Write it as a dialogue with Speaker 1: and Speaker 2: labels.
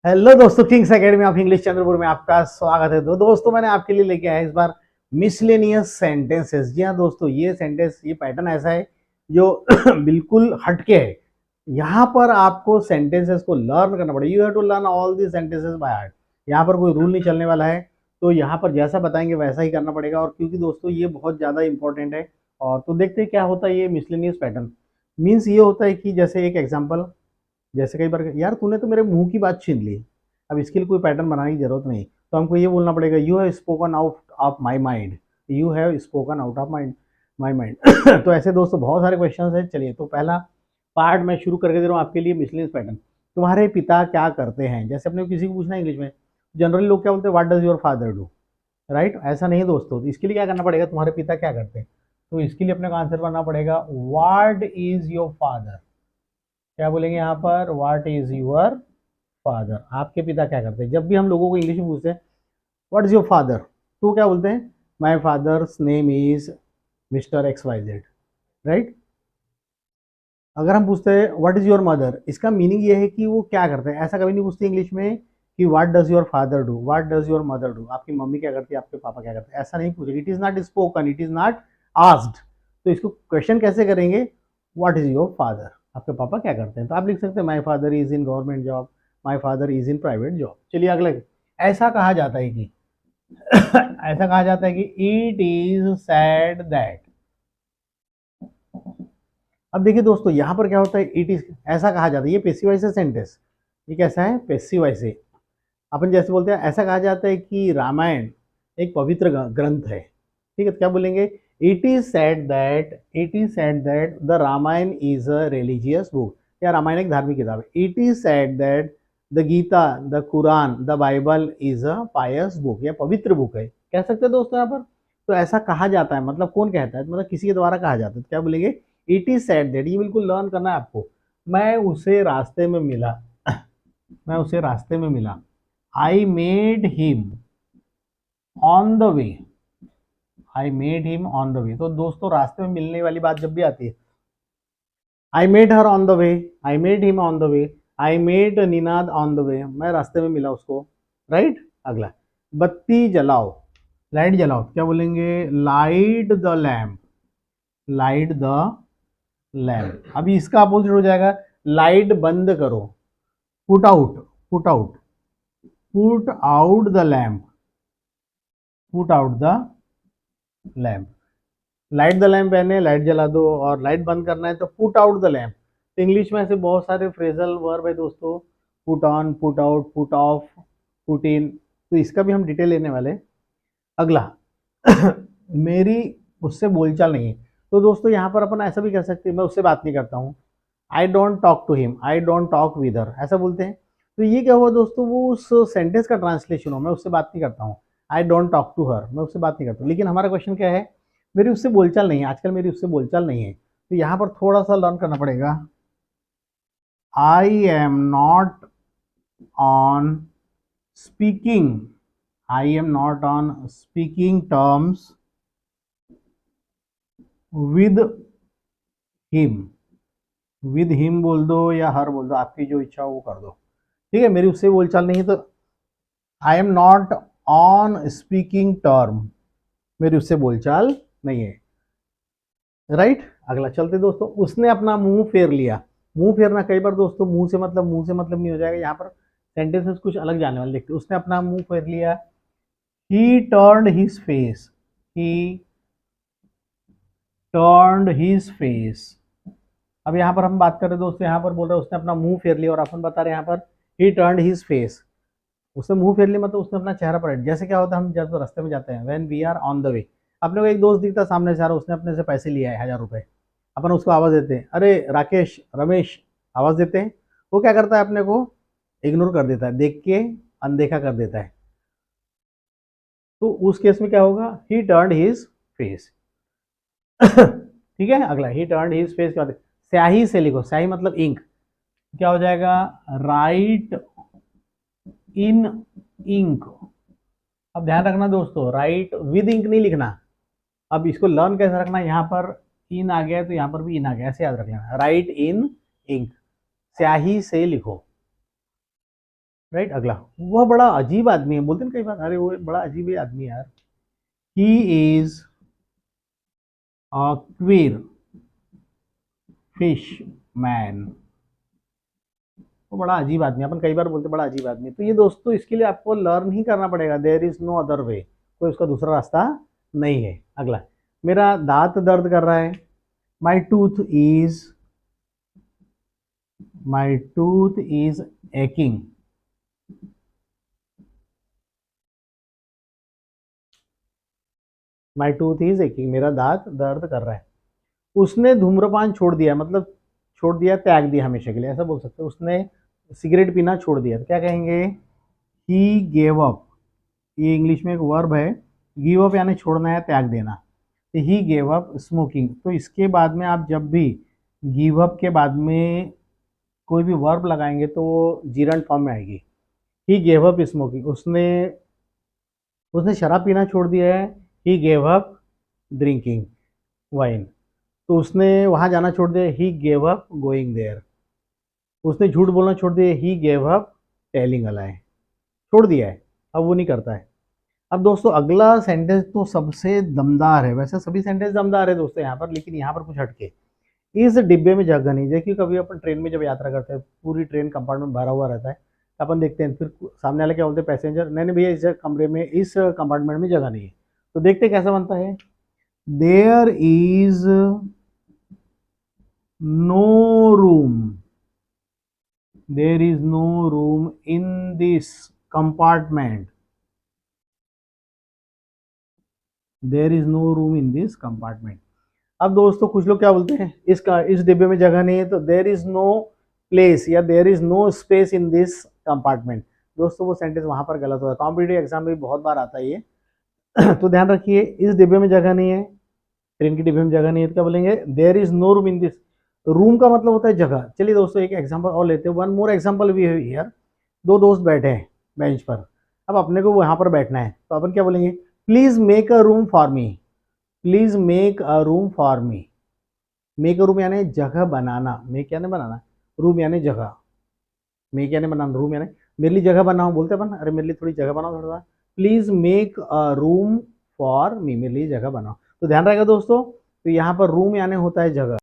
Speaker 1: Hello दोस्तों, Kings academy of English Chandrapur में आपका स्वागत है। दोस्तों मैंने आपके लिए लेके आया इस बार मिसलेनियस सेंटेंसेस। जी हाँ दोस्तों, ये सेंटेंस, ये पैटर्न ऐसा है जो बिल्कुल हटके है। यहाँ पर आपको सेंटेंसेस को लर्न करना पड़ेगा। You have to learn all the sentences by heart. यहाँ पर कोई रूल नहीं चलने वाला है, तो यहाँ पर जैसा बताएंगे वैसा ही करना पड़ेगा। और क्योंकि दोस्तों ये बहुत ज़्यादा इंपॉर्टेंट है, और तो देखते हैं क्या होता है। ये मिसलेनियस पैटर्न मीन्स ये होता है कि जैसे एक एग्जाम्पल, जैसे कई बार यार तूने तो मेरे मुंह की बात छीन ली। अब इसके लिए कोई पैटर्न बनाने की जरूरत नहीं, तो हमको ये बोलना पड़ेगा, you have spoken out of my mind. You have spoken out of my mind. तो ऐसे दोस्तों बहुत सारे क्वेश्चन हैं। चलिए, तो पहला पार्ट मैं शुरू करके दे रहा हूँ आपके लिए। मिसलेनियस पैटर्न, तुम्हारे पिता क्या करते हैं। जैसे अपने किसी को पूछना है इंग्लिश में, जनरली लोग क्या बोलते हैं, what does your father do, right. ऐसा नहीं है दोस्तों, तो इसके लिए क्या करना पड़ेगा, तुम्हारे पिता क्या करते हैं। तो इसके लिए अपने को आंसर करना पड़ेगा, व्हाट इज योर फादर। क्या बोलेंगे यहाँ पर, व्हाट इज योर फादर। आपके पिता क्या करते हैं। जब भी हम लोगों को इंग्लिश में पूछते हैं व्हाट इज योर फादर, तो क्या बोलते हैं, my father's name is mister X Y Z, right. अगर हम पूछते हैं व्हाट इज योर मदर, इसका मीनिंग ये है कि वो क्या करते हैं। ऐसा कभी नहीं पूछते इंग्लिश में कि what does your father do, what does your mother do. आपकी मम्मी क्या करती है, आपके पापा क्या करते हैं, ऐसा नहीं पूछेगी। It is not spoken, it is not asked. तो इसको क्वेश्चन कैसे करेंगे, व्हाट इज योर फादर, आपके पापा क्या करते हैं। तो आप लिख सकते हैं, my father is in government job, my father is in private job. चलिए अगले, ऐसा कहा जाता है कि ऐसा कहा जाता है कि इट इज सैड दैट। अब देखिए दोस्तों, यहाँ पर क्या होता है, इट इज ऐसा कहा जाता है, ये पेसिव वॉइस है सेंटेंस। ये कैसा है, पेसिव वॉइस है। अपन जैसे बोलते हैं, ऐसा कहा जाता है कि रामायण एक पवित्र ग्रंथ है। ठीक है, तो क्या बोलेंगे, it is said that the Ramayana is a religious book. या रामायण एक धार्मिक किताब है। It is said that the Gita, the Quran, the Bible is a pious book, या पवित्र बुक है, कह सकते हैं दोस्तों यहाँ पर। तो ऐसा कहा जाता है, मतलब कौन कहता है, मतलब किसी के द्वारा कहा जाता है। तो क्या बोलेंगे, इट इज सेड दैट। ये बिल्कुल लर्न करना है आपको। मैं उसे रास्ते में मिला, मैं उसे रास्ते में मिला। I made him on the way, I made him on the वे। तो दोस्तों रास्ते में मिलने वाली बात जब भी आती है, I made her on the way, I made him on the way, I made Ninad on the वे, मैं रास्ते में मिला उसको, राइट। अगला, बत्ती जलाओ, लाइट जलाओ। क्या बोलेंगे, light the lamp, light the lamp. अभी इसका अपोजिट हो जाएगा, लाइट बंद करो, put out, put out, put out the lamp, put out the lamp. Light the lamp पहने, लाइट जला दो, और लाइट बंद करना है तो पुट आउट द लैम्प। तो इंग्लिश में ऐसे बहुत सारे फ्रेजल वर्ब है दोस्तों, put on, put out, put off, put in. तो इसका भी हम डिटेल लेने वाले हैं। अगला, मेरी उससे बोलचाल नहीं है। तो दोस्तों यहाँ पर अपन ऐसा भी कर सकते हैं, मैं उससे बात नहीं करता हूँ। I don't talk to him, I don't talk with her, ऐसा बोलते हैं। तो ये क्या हुआ दोस्तों, वो उस सेंटेंस का ट्रांसलेशन हो, मैं उससे बात नहीं करता हूँ। I don't talk to her, मैं उससे बात नहीं करता हूँ। लेकिन हमारा क्वेश्चन क्या है, मेरी उससे बोलचाल नहीं है, आजकल मेरी उससे बोलचाल नहीं है। तो यहाँ पर थोड़ा सा लर्न करना पड़ेगा। I am not on speaking, I am not on speaking terms with him. With him बोल दो या हर बोल दो, आपकी जो इच्छा हो वो कर दो। ठीक है, मेरी उससे बोलचाल नहीं है, तो I am not on speaking term, मेरी उससे बोलचाल नहीं है, राइट। अगला चलते दोस्तों, उसने अपना मुंह फेर लिया। मुंह फेरना, कई बार दोस्तों मुंह से मतलब नहीं हो जाएगा, यहाँ पर सेंटेंसेस कुछ अलग जाने वाले। देखते, उसने अपना मुंह फेर लिया, ही टर्न्ड हिज फेस, ही टर्न्ड हिज फेस। अब यहाँ पर हम बात कर रहे हैं दोस्तों, यहाँ पर बोल रहे हैं उसने अपना मुंह फेर लिया, और अपन बता रहे हैं यहाँ पर ही टर्न्ड हिज फेस। उसने मुंह फेर लिया मतलब उसने अपना चेहरा पलट। जैसे क्या होता है, हम जब तो रास्ते में जाते हैं, when we are on the way, अपने को एक दोस्त दिखता है सामने से आ रहा, उसने अपने से पैसे लिया है 1000 रुपए। अपन उसको आवाज देते हैं, अरे राकेश, रमेश, आवाज देते हैं। वो क्या करता है, अपने को इग्नोर कर देता है, देख के अनदेखा कर देता है। तो उस केस में क्या होगा, ही टर्न्ड हिज फेस। ठीक है, अगला, ही टर्न्ड हिज फेस क्या होता है, स्याही से लिखो, स्याही मतलब इंक। क्या हो जाएगा, राइट इन इंक। अब ध्यान रखना दोस्तों, राइट विद इंक नहीं लिखना। अब इसको लर्न कैसे रखना, यहाँ पर इन आ गया तो यहाँ पर भी इन आ गया, ऐसे याद रख लेना, राइट इन इंक, स्याही से लिखो। राइट। अगला, वह बड़ा अजीब आदमी है, बोलते हैं कई बार, अरे वो बड़ा अजीब ही आदमी है यार। He is a queer fish man. वो बड़ा अजीब आदमी है, अपन कई बार बोलते हैं बड़ा अजीब आदमी। तो ये दोस्तों इसके लिए आपको लर्न ही करना पड़ेगा, there is no other way, कोई उसका दूसरा रास्ता नहीं है। अगला, मेरा दांत दर्द कर रहा है, my tooth is, my tooth is aching. My tooth is aching, मेरा दांत दर्द कर रहा है। उसने धूम्रपान छोड़ दिया, मतलब छोड़ दिया, त्याग दिया हमेशा के लिए, ऐसा बोल सकते हैं। उसने सिगरेट पीना छोड़ दिया, तो क्या कहेंगे, ही गेव अप। ये इंग्लिश में एक वर्ब है, गिव अप यानी छोड़ना या त्याग देना। तो ही गेव अप स्मोकिंग। तो इसके बाद में आप जब भी गिव अप के बाद में कोई भी वर्ब लगाएंगे तो वो जीरंड फॉर्म में आएगी। ही गेव अप स्मोकिंग, उसने उसने शराब पीना छोड़ दिया है। He gave up drinking wine. तो उसने वहाँ जाना छोड़ दिया, he gave up going there. उसने झूठ बोलना छोड़ दिया, he gave up telling a lie. छोड़ दिया है, अब वो नहीं करता है। अब दोस्तों अगला सेंटेंस तो सबसे दमदार है, वैसे सभी सेंटेंस दमदार है दोस्तों यहाँ पर, लेकिन यहाँ पर कुछ हटके। इस डिब्बे में जगह नहीं। देखिए कभी अपन ट्रेन में जब यात्रा करते हैं, पूरी ट्रेन कंपार्टमेंट भरा हुआ रहता है, तो अपन देखते हैं, फिर सामने वाले क्या बोलते हैं, पैसेंजर, नहीं नहीं भैया इस कमरे में, इस कंपार्टमेंट में जगह नहीं है। तो देखते कैसा बनता है, there is no room, there is no room in this compartment, there is no room in this compartment. अब दोस्तों कुछ लोग क्या बोलते हैं, इसका इस डिब्बे में जगह नहीं है, तो देयर इज नो प्लेस या there is no space in this compartment. दोस्तों वो सेंटेंस वहां पर गलत होता है, कॉम्पिटिटिव एग्जाम में भी बहुत बार आता है ये। तो ध्यान रखिए, इस डिब्बे में जगह नहीं है, ट्रेन के डिब्बे में जगह नहीं है, तो क्या बोलेंगे, there is no room in this. Room का मतलब होता है जगह। चलिए दोस्तों एक एग्जाम्पल और लेते हैं, वन मोर एग्जाम्पल भी है हियर। दो दोस्त बैठे हैं बेंच पर, अब अपने को वहां पर बैठना है, तो अपन क्या बोलेंगे, please make a room for me, please make a room for me. Make room यानी जगह बनाना, मेक यानी बनाना, रूम यानी जगह। मेक यानी बनाना, रूम यानी मेरे लिए जगह बनाओ, बोलते अपन, अरे मेरे लिए थोड़ी जगह बनाओ थोड़ा सा, please make a room for me, मेरे लिए जगह बनाओ। तो ध्यान रहेगा दोस्तों, तो यहाँ पर रूम यानी होता है जगह।